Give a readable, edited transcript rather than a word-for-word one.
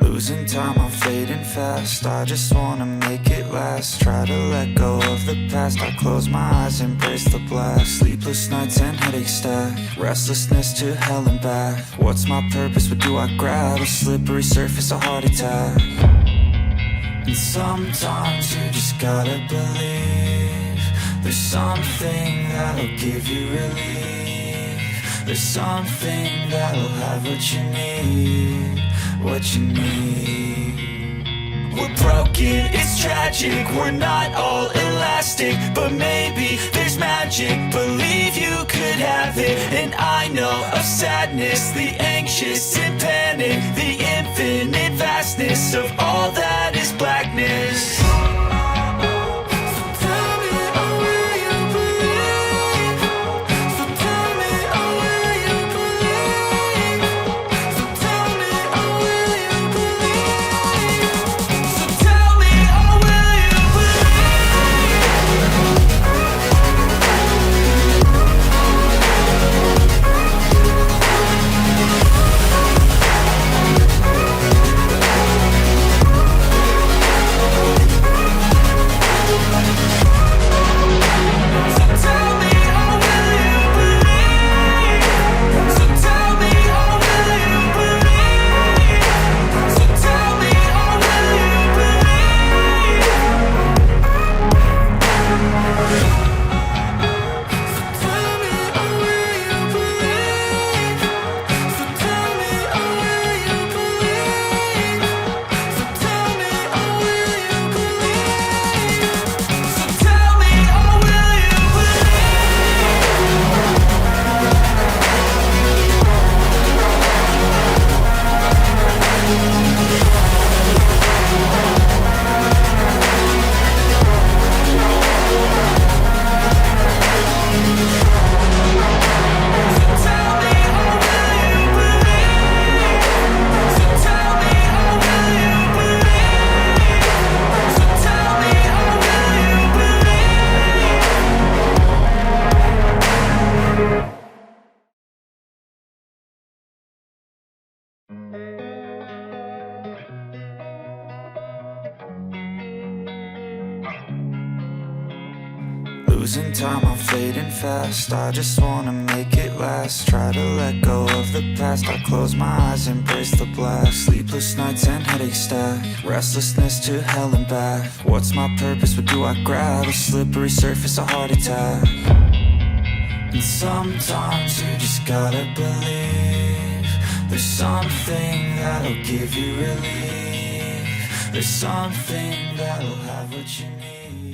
Losing time, I'm fading fast. I just wanna make it last. Try to let go of the past. I close my eyes, embrace the blast. Sleepless nights and headaches stack. Restlessness to hell and back. What's my purpose? What do I grab? A slippery surface, a heart attack. And sometimes you just gotta believe there's something that'll give you relief. There's something that'll have what you need. What you need. We're broken, it's tragic. We're not all elastic, but maybe there's magic. Believe you could have it. And I know of sadness, the anxious and panic, the infinite vastness of all that is blackness. Losing time, I'm fading fast. I just wanna make it last. Try to let go of the past. I close my eyes, embrace the blast. Sleepless nights and headaches stack. Restlessness to hell and back. What's my purpose? What do I grab? A slippery surface, a heart attack. And sometimes you just gotta believe there's something that'll give you relief. There's something that'll have what you need.